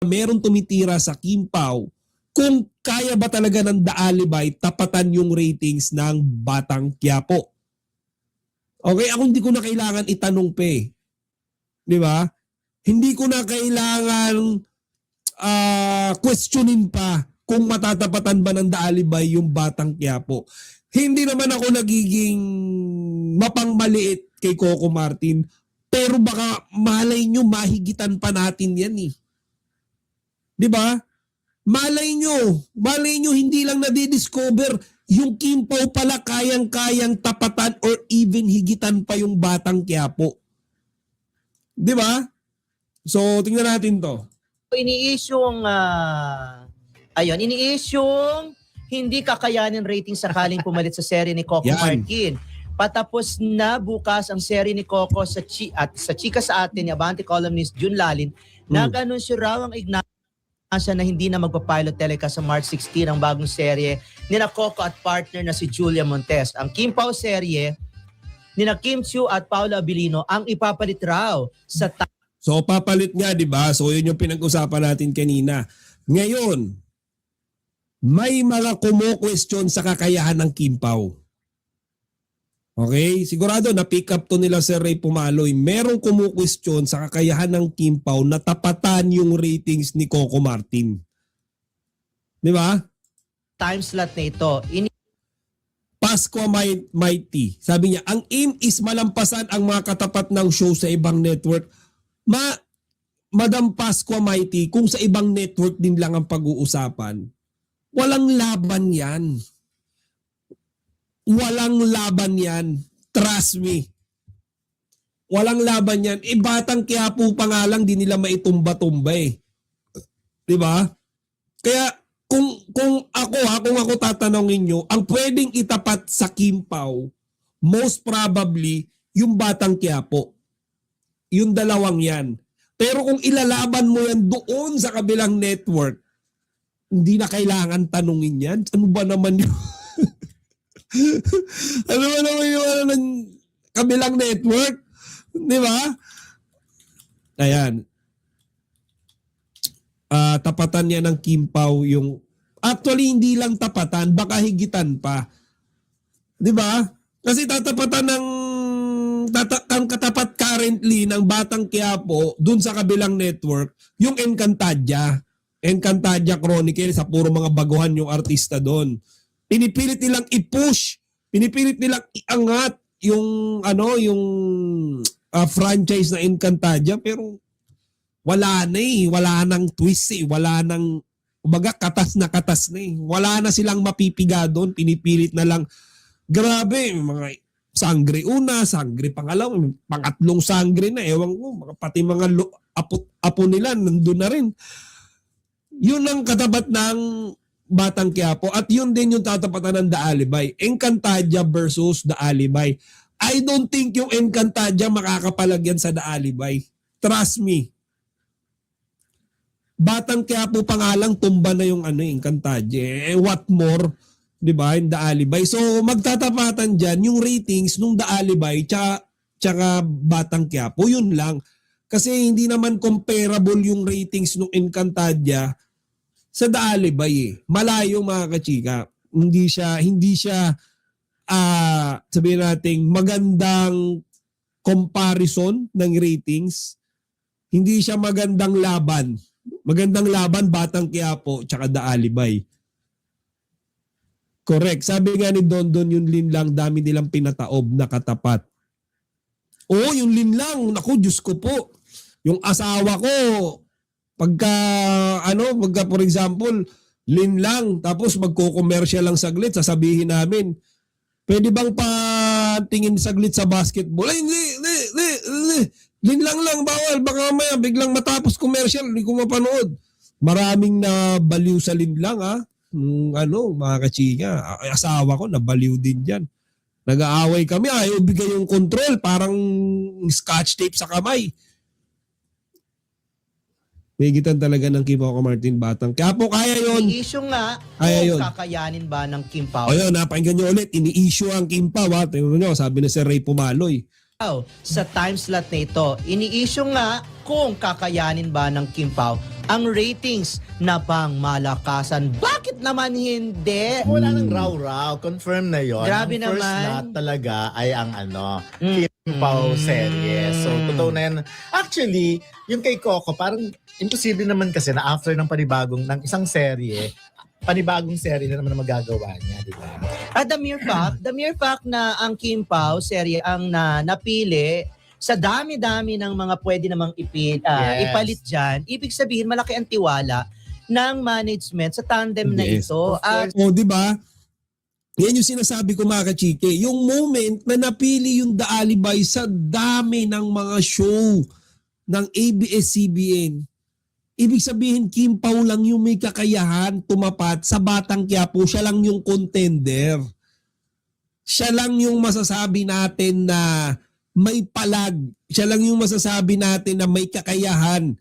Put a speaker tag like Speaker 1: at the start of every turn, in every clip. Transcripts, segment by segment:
Speaker 1: meron tumitira sa Kim Pao kung kaya ba talaga ng The Alibay tapatan yung ratings ng Batang Quiapo. Okay, ako hindi ko na kailangan itanong Di ba? Hindi ko na kailangan questionin pa kung matatapatan ba ng The Alibay yung Batang Quiapo. Hindi naman ako nagiging mapangmaliit kay Coco Martin, pero baka malay nyo mahigitan pa natin yan eh. Di ba? Malay nyo hindi lang nadidiscover yung Kim Pao pala kayang-kayang tapatan or even higitan pa yung Batang Quiapo. Di ba? So, tingnan natin to.
Speaker 2: Ini-issue'ng hindi kakayanin rating sakaling pumalit sa serye ni Coco Martin. Patapos na bukas ang serye ni Coco sa Chika sa Atin ni Abante columnist Jun Lalin, nag-anunsyo raw ang Ignacia na hindi na magpa-pilot telecast sa March 16 ang bagong serye ni na Coco at partner na si Julia Montes. Ang Kim Pao serye ni na Kim Chiu at Paula Abilino ang ipapalit raw sa
Speaker 1: So papalit nga, di ba? So yun yung pinag-usapan natin kanina. Ngayon, may mga kumo-question sa kakayahan ng Kim Pao. Okay? Sigurado na pick up to nila Sir Ray Pumaloy. Merong kumo-question sa kakayahan ng Kim Pao na tapatan yung ratings ni Coco Martin. Di ba?
Speaker 2: time slot na ito.
Speaker 1: Pasqua Mighty. Sabi niya, ang aim is malampasan ang mga katapat ng show sa ibang network. Madam Pasqua Mighty, kung sa ibang network din lang ang pag-uusapan, walang laban yan. Walang laban yan. Trust me. Walang laban yan. Batang Quiapo pa nga lang, di nila maitumba-tumba eh. Diba? Kaya kung ako tatanungin nyo, ang pwedeng itapat sa Kim Pao, most probably, yung Batang Quiapo. Yung dalawang yan. Pero kung ilalaban mo yan doon sa kabilang network, hindi na kailangan tanungin yan. Ano ba naman yun? Ano ba naman yung ng kabilang network? Di ba? Ayan. Tapatan niya ng Kim Pao yung... Actually, hindi lang tapatan, baka higitan pa. Di ba? Kasi tatapatan ng... ang katapat currently ng Batang Quiapo dun sa kabilang network, yung Encantadia. Encantadia Chronicle, sa puro mga baguhan yung artista doon. Pinipilit nilang i-push, pinipilit nilang iangat yung franchise na Encantadia, pero wala na eh, wala nang twist eh, wala nang katas na eh. Wala na silang mapipiga doon, pinipilit na lang. Grabe, mga sangre una, sangre pangalaw, pangatlong sangre na, ewan ko, pati mga apo nila nandun na rin. Yun ang katapat ng Batang Quiapo at yun din yung tatapatan ng The Alibay. Encantadia versus The Alibay. I don't think yung Encantadia makakapalagyan sa The Alibay. Trust me. Batang Quiapo pa nga lang tumba na yung Encantadia. What more, 'di ba, in The Alibay. So magtatapatan diyan yung ratings nung The Alibay tsaka Batang Quiapo, yun lang. Kasi hindi naman comparable yung ratings nung Encantadia sa The Alibay eh. Malayo mga kachika. Hindi siya sabihin natin magandang comparison ng ratings. Hindi siya magandang laban. Magandang laban Batang Quiapo tsaka The Alibay. Correct. Sabi nga ni Dondon, yung linlang dami nilang pinataob na katapat. Oo, yung linlang. Naku, Diyos ko po. Yung asawa ko, pagka for example, linlang, tapos magko-commercial lang saglit, sasabihin namin, pwede bang patingin saglit sa basketball? Ay, hindi. Linlang lang, bawal. Baka mamaya biglang matapos commercial, hindi ko mapanood. Maraming na baliw sa linlang, ha? Mga kachika. Asawa ko, nabaliw din dyan. Nag-aaway kami, ayaw bigay yung control, parang scotch tape sa kamay. Higitan talaga ng Kim Pao Martin Batang Quiapo. Kaya yun.
Speaker 2: I-issue nga kung kakayanin ba ng Kim Pao.
Speaker 1: Ayun, napakinggan nyo ulit. Ini-issue ang Kim Pao. Tingnan nyo, sabi na Sir Ray Pumaloy.
Speaker 2: Sa time slot na ito, ini-issue nga kung kakayanin ba ng Kim Pao ang ratings na pang malakasan. Bakit naman hindi?
Speaker 3: Wala nang raw-raw. Confirm na yon.
Speaker 2: Grabe
Speaker 3: Ang first
Speaker 2: naman.
Speaker 3: lot talaga ay ang
Speaker 2: Mm.
Speaker 3: Kim Pao serye. So, totoo na yan. Actually, yung kay Coco, parang imposible naman kasi na after ng isang serye, panibagong serye na naman ang magagawa niya, di ba?
Speaker 2: At the mere fact na ang Kim Pao serye ang napili sa dami-dami ng mga pwede namang
Speaker 3: Yes.
Speaker 2: ipalit dyan, ibig sabihin malaki ang tiwala ng management sa tandem na
Speaker 1: Yes.
Speaker 2: ito.
Speaker 3: Of
Speaker 2: At
Speaker 1: O, di ba? Yan yung sinasabi ko mga kachike. Yung moment na napili yung The Alibay sa dami ng mga show ng ABS-CBN, ibig sabihin Kim Pao lang yung may kakayahan tumapat sa Batang Quiapo. Siya lang yung contender. Siya lang yung masasabi natin na may palag. Siya lang yung masasabi natin na may kakayahan.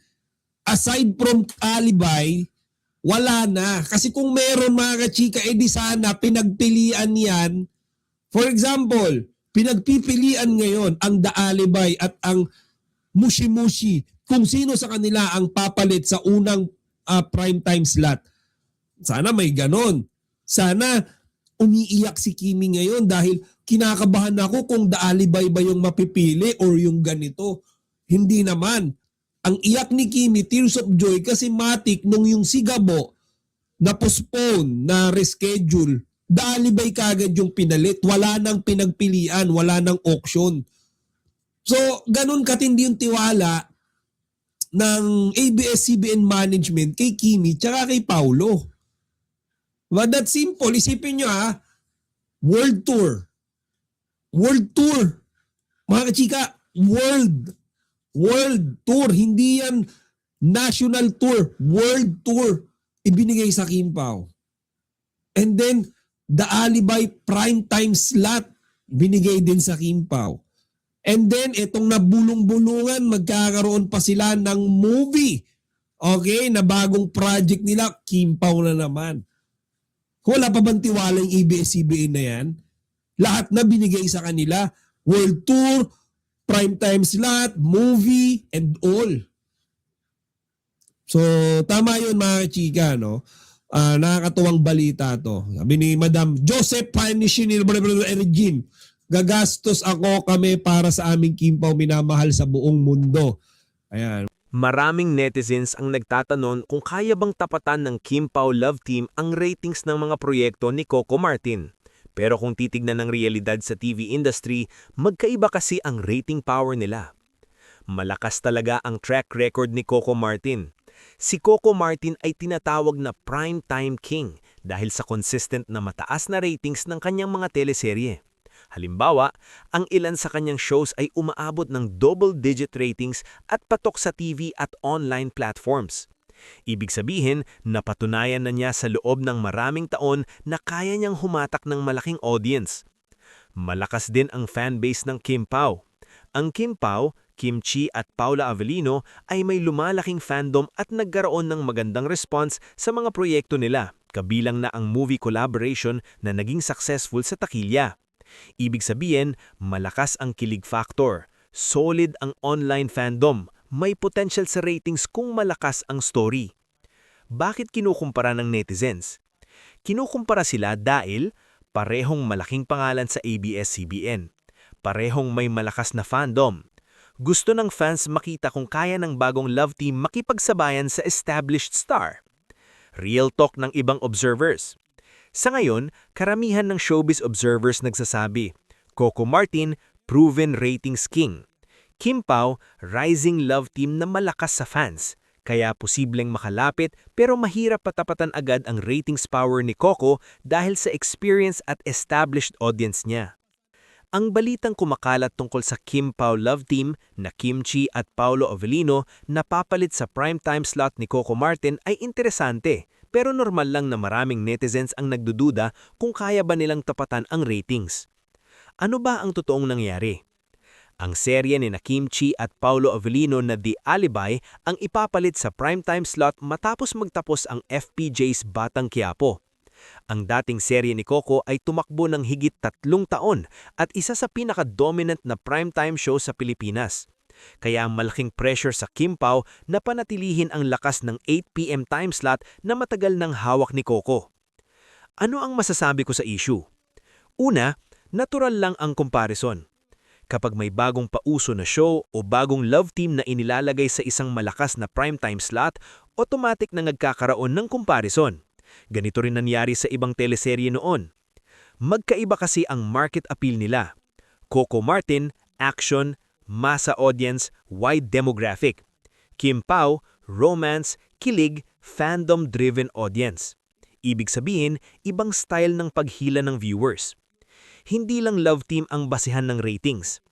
Speaker 1: Aside from Alibay, wala na. Kasi kung meron mga kachika, edi sana pinagpilian yan. For example, pinagpipilian ngayon ang The Alibay at ang Mushi-Mushi kung sino sa kanila ang papalit sa unang primetime slot. Sana may ganon. Sana umiiyak si Kimi ngayon dahil kinakabahan ako kung The Alibay ba yung mapipili or yung ganito. Hindi naman. Ang iyak ni Kimi, tears of joy kasi matik nung yung Sigabo na postpone, na reschedule, The Alibay kagad yung pinalit. Wala nang pinagpilian, wala nang auction. So, ganun katindi yung tiwala ng ABS-CBN management kay Kimi tsaka kay Paulo. But that's simple. Isipin nyo world tour. World tour. Mga kachika, world tour. Hindi yan national tour. World tour. Ibinigay sa Kim Pao. And then, The Alibay primetime slot. Binigay din sa Kim Pao. And then, itong nabulong-bulungan, magkakaroon pa sila ng movie. Okay? Na bagong project nila, Kim Pao na naman. Wala pa bang tiwala yung ABS-CBN na yan? Lahat na binigay sa kanila. World tour, primetime slot, movie, and all. So, tama yun mga chika, no? Nakakatuwang balita to. Sabi ni Madam Joseph Panishinil Regine, gagastos kami para sa aming Kim Pao minamahal sa buong mundo. Ayan.
Speaker 4: Maraming netizens ang nagtatanong kung kaya bang tapatan ng Kim Pao Love Team ang ratings ng mga proyekto ni Coco Martin. Pero kung titignan ng realidad sa TV industry, magkaiba kasi ang rating power nila. Malakas talaga ang track record ni Coco Martin. Si Coco Martin ay tinatawag na primetime king dahil sa consistent na mataas na ratings ng kanyang mga teleserye. Halimbawa, ang ilan sa kanyang shows ay umaabot ng double-digit ratings at patok sa TV at online platforms. Ibig sabihin, napatunayan na niya sa loob ng maraming taon na kaya niyang humatak ng malaking audience. Malakas din ang fanbase ng Kim Pao. Ang Kim Pao, Kim Chi at Paula Avellino ay may lumalaking fandom at nagkaroon ng magandang response sa mga proyekto nila, kabilang na ang movie collaboration na naging successful sa takilya. Ibig sabihin, malakas ang kilig factor, solid ang online fandom, may potential sa ratings kung malakas ang story. Bakit kinukumpara ng netizens? Kinukumpara sila dahil parehong malaking pangalan sa ABS-CBN, parehong may malakas na fandom. Gusto ng fans makita kung kaya ng bagong love team makipagsabayan sa established star. Real talk ng ibang observers. Sa ngayon, karamihan ng showbiz observers nagsasabi, Coco Martin, proven ratings king. Kim Pao, rising love team na malakas sa fans. Kaya posibleng makalapit pero mahirap patapatan agad ang ratings power ni Coco dahil sa experience at established audience niya. Ang balitang kumakalat tungkol sa Kim Pao love team na Kim Chi at Paulo Avellino na papalit sa primetime slot ni Coco Martin ay interesante. Pero normal lang na maraming netizens ang nagdududa kung kaya ba nilang tapatan ang ratings. Ano ba ang totoong nangyari? Ang serye ni Kim Chi at Paulo Avellino na The Alibay ang ipapalit sa primetime slot matapos magtapos ang FPJ's Batang Quiapo. Ang dating serye ni Coco ay tumakbo ng higit 3 taon at isa sa pinaka-dominant na primetime show sa Pilipinas. Kaya malaking pressure sa Kim Pao na panatilihin ang lakas ng 8 PM time slot na matagal nang hawak ni Coco. Ano ang masasabi ko sa issue? Una, natural lang ang comparison. Kapag may bagong pauso na show o bagong love team na inilalagay sa isang malakas na primetime slot, automatic na nagkakaroon ng comparison. Ganito rin nangyari sa ibang teleserye noon. Magkaiba kasi ang market appeal nila. Coco Martin, action, masa audience, wide demographic. Kim Pao, romance, kilig, fandom-driven audience. Ibig sabihin, ibang style ng paghila ng viewers. Hindi lang love team ang basihan ng ratings.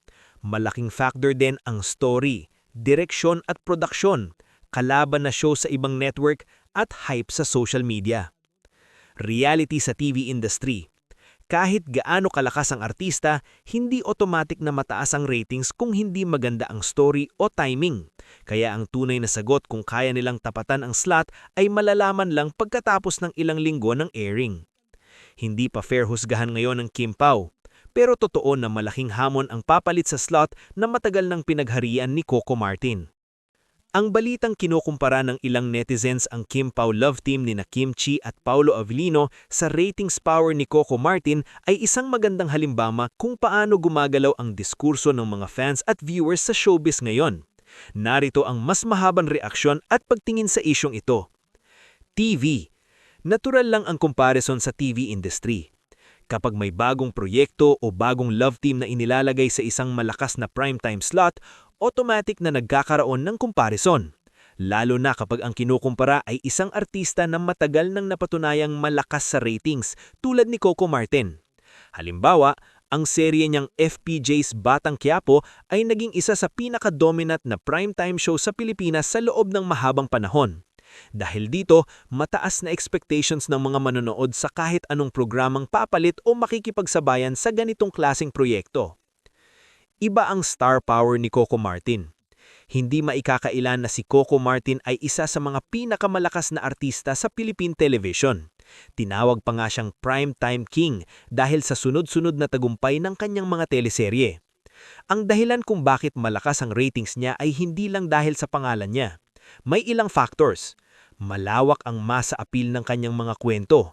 Speaker 4: Malaking factor din ang story, direksyon at produksyon, kalaban na show sa ibang network at hype sa social media. Reality sa TV industry. Kahit gaano kalakas ang artista, hindi automatic na mataas ang ratings kung hindi maganda ang story o timing. Kaya ang tunay na sagot kung kaya nilang tapatan ang slot ay malalaman lang pagkatapos ng ilang linggo ng airing. Hindi pa fair husgahan ngayon ng Kim Pao, pero totoo na malaking hamon ang papalit sa slot na matagal nang pinagharian ni Coco Martin. Ang balitang kinukumpara ng ilang netizens ang Kim Pao love team ni Kim Chi at Paolo Avellino sa ratings power ni Coco Martin ay isang magandang halimbawa kung paano gumagalaw ang diskurso ng mga fans at viewers sa showbiz ngayon. Narito ang mas mahabang reaksyon at pagtingin sa isyong ito. TV. Natural lang ang comparison sa TV industry. Kapag may bagong proyekto o bagong love team na inilalagay sa isang malakas na primetime slot, automatic na nagkakaroon ng comparison. Lalo na kapag ang kinukumpara ay isang artista na matagal nang napatunayang malakas sa ratings tulad ni Coco Martin. Halimbawa, ang serye niyang FPJ's Batang Quiapo ay naging isa sa pinaka-dominant na primetime show sa Pilipinas sa loob ng mahabang panahon. Dahil dito, mataas na expectations ng mga manonood sa kahit anong programang papalit o makikipagsabayan sa ganitong klaseng proyekto. Iba ang star power ni Coco Martin. Hindi maikakailan na si Coco Martin ay isa sa mga pinakamalakas na artista sa Philippine television. Tinawag pa nga siyang primetime king dahil sa sunod-sunod na tagumpay ng kanyang mga teleserye. Ang dahilan kung bakit malakas ang ratings niya ay hindi lang dahil sa pangalan niya. May ilang factors. Malawak ang masa appeal ng kanyang mga kwento.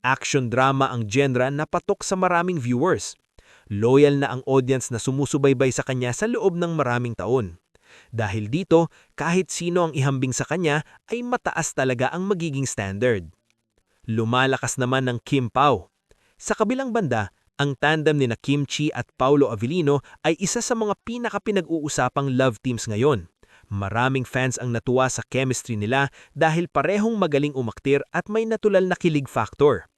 Speaker 4: Action drama ang genre na patok sa maraming viewers. Loyal na ang audience na sumusubaybay sa kanya sa loob ng maraming taon. Dahil dito, kahit sino ang ihambing sa kanya ay mataas talaga ang magiging standard. Lumalakas naman ng Kim Pao. Sa kabilang banda, ang tandem ni Kim Chi at Paolo Avellino ay isa sa mga pinaka-pinag-uusapang love teams ngayon. Maraming fans ang natuwa sa chemistry nila dahil parehong magaling umaktir at may natural na kilig factor.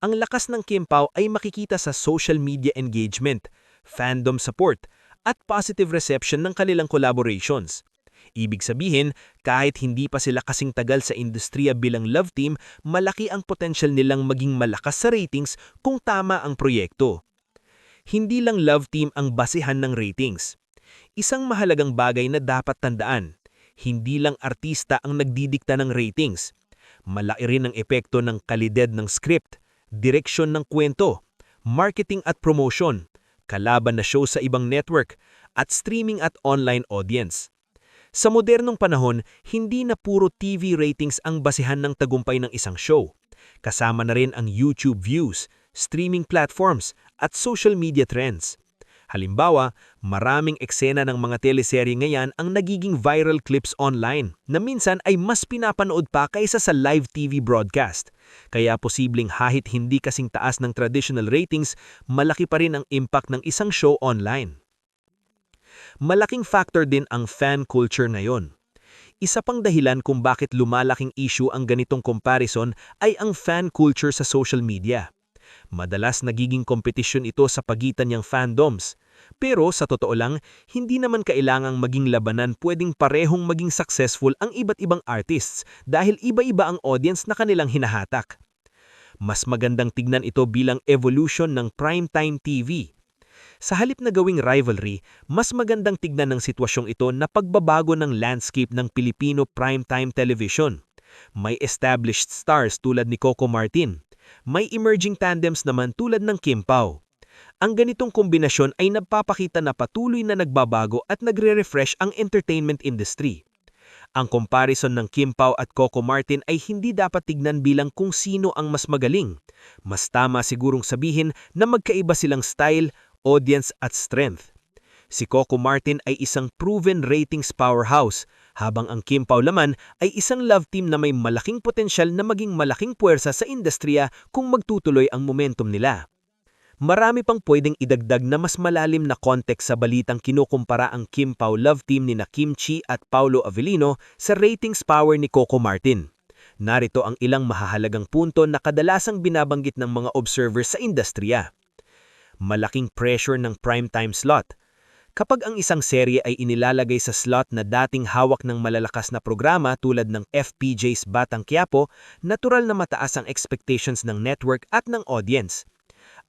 Speaker 4: Ang lakas ng Kim Pao ay makikita sa social media engagement, fandom support, at positive reception ng kanilang collaborations. Ibig sabihin, kahit hindi pa sila kasing tagal sa industriya bilang love team, malaki ang potential nilang maging malakas sa ratings kung tama ang proyekto. Hindi lang love team ang basihan ng ratings. Isang mahalagang bagay na dapat tandaan, hindi lang artista ang nagdidikta ng ratings. Malaki rin ang epekto ng kalidad ng script, direksyon ng kwento, marketing at promotion, kalaban na show sa ibang network, at streaming at online audience. Sa modernong panahon, hindi na puro TV ratings ang basihan ng tagumpay ng isang show. Kasama na rin ang YouTube views, streaming platforms, at social media trends. Halimbawa, maraming eksena ng mga teleserye ngayon ang nagiging viral clips online na minsan ay mas pinapanood pa kaysa sa live TV broadcast. Kaya posibleng kahit hindi kasing taas ng traditional ratings, malaki pa rin ang impact ng isang show online. Malaking factor din ang fan culture ngayon. Isa pang dahilan kung bakit lumalaking issue ang ganitong comparison ay ang fan culture sa social media. Madalas nagiging kompetisyon ito sa pagitan niyang fandoms. Pero sa totoo lang, hindi naman kailangang maging labanan, pwedeng parehong maging successful ang iba't ibang artists dahil iba-iba ang audience na kanilang hinahatak. Mas magandang tignan ito bilang evolution ng primetime TV. Sa halip na gawing rivalry, mas magandang tignan ng sitwasyong ito na pagbabago ng landscape ng Filipino primetime television. May established stars tulad ni Coco Martin. May emerging tandems naman tulad ng Kim Pao. Ang ganitong kombinasyon ay nagpapakita na patuloy na nagbabago at nagre-refresh ang entertainment industry. Ang comparison ng Kim Pao at Coco Martin ay hindi dapat tignan bilang kung sino ang mas magaling. Mas tama sigurong sabihin na magkaiba silang style, audience at strength. Si Coco Martin ay isang proven ratings powerhouse, habang ang Kim Pao naman ay isang love team na may malaking potensyal na maging malaking puwersa sa industriya kung magtutuloy ang momentum nila. Marami pang pwedeng idagdag na mas malalim na context sa balitang kinukumpara ang Kim Pao love team ni na Kim Chi at Paolo Avellino sa ratings power ni Coco Martin. Narito ang ilang mahahalagang punto na kadalasang binabanggit ng mga observers sa industriya. Malaking pressure ng primetime slot. Kapag ang isang serye ay inilalagay sa slot na dating hawak ng malalakas na programa tulad ng FPJ's Batang Quiapo, natural na mataas ang expectations ng network at ng audience.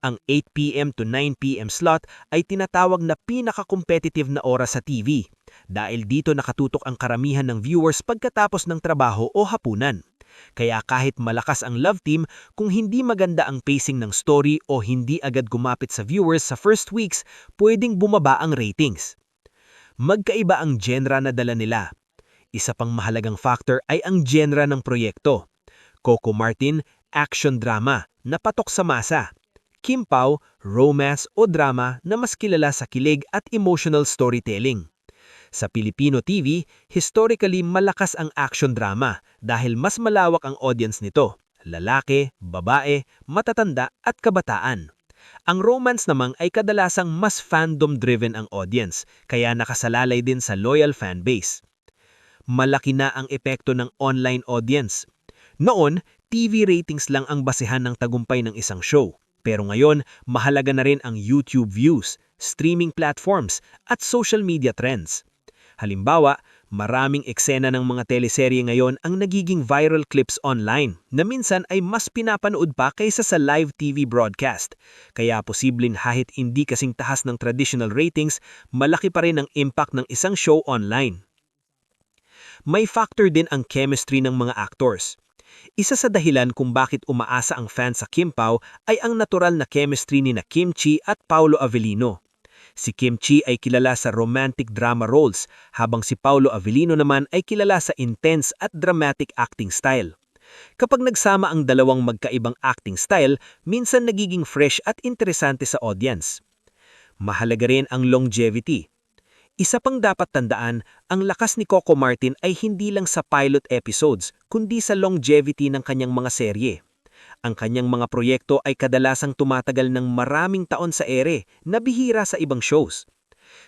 Speaker 4: Ang 8 p.m. to 9 p.m. slot ay tinatawag na pinaka-competitive na oras sa TV dahil dito nakatutok ang karamihan ng viewers pagkatapos ng trabaho o hapunan. Kaya kahit malakas ang love team, kung hindi maganda ang pacing ng story o hindi agad gumapit sa viewers sa first weeks, pwedeng bumaba ang ratings. Magkaiba ang genre na dala nila. Isa pang mahalagang factor ay ang genre ng proyekto. Coco Martin, action drama, na patok sa masa. Kim Pao, romance o drama na mas kilala sa kilig at emotional storytelling. Sa Filipino TV, historically malakas ang action drama dahil mas malawak ang audience nito, lalaki, babae, matatanda at kabataan. Ang romance namang ay kadalasang mas fandom-driven ang audience, kaya nakasalalay din sa loyal fanbase. Malaki na ang epekto ng online audience. Noon, TV ratings lang ang basehan ng tagumpay ng isang show. Pero ngayon, mahalaga na rin ang YouTube views, streaming platforms, at social media trends. Halimbawa, maraming eksena ng mga teleserye ngayon ang nagiging viral clips online na minsan ay mas pinapanood pa kaysa sa live TV broadcast. Kaya posibleng kahit hindi kasing tahas ng traditional ratings, malaki pa rin ang impact ng isang show online. May factor din ang chemistry ng mga actors. Isa sa dahilan kung bakit umaasa ang fans sa Kim Pao ay ang natural na chemistry ni na Kim Chi at Paolo Avellino. Si Kim Chi ay kilala sa romantic drama roles, habang si Paolo Avellino naman ay kilala sa intense at dramatic acting style. Kapag nagsama ang dalawang magkaibang acting style, minsan nagiging fresh at interesante sa audience. Mahalaga rin ang longevity. Isa pang dapat tandaan, ang lakas ni Coco Martin ay hindi lang sa pilot episodes, kundi sa longevity ng kanyang mga serye. Ang kanyang mga proyekto ay kadalasang tumatagal ng maraming taon sa ere, na bihira sa ibang shows.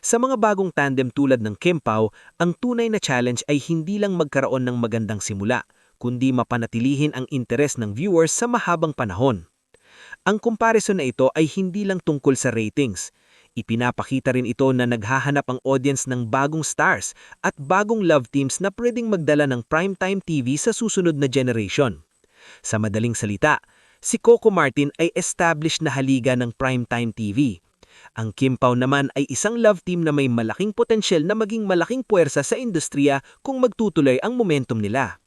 Speaker 4: Sa mga bagong tandem tulad ng Kim Pao, ang tunay na challenge ay hindi lang magkaroon ng magandang simula, kundi mapanatilihin ang interes ng viewers sa mahabang panahon. Ang comparison na ito ay hindi lang tungkol sa ratings. Ipinapakita rin ito na naghahanap ang audience ng bagong stars at bagong love teams na pwedeng magdala ng primetime TV sa susunod na generation. Sa madaling salita, si Coco Martin ay established na haliga ng primetime TV. Ang Kim Pao naman ay isang love team na may malaking potensyal na maging malaking puwersa sa industriya kung magtutuloy ang momentum nila.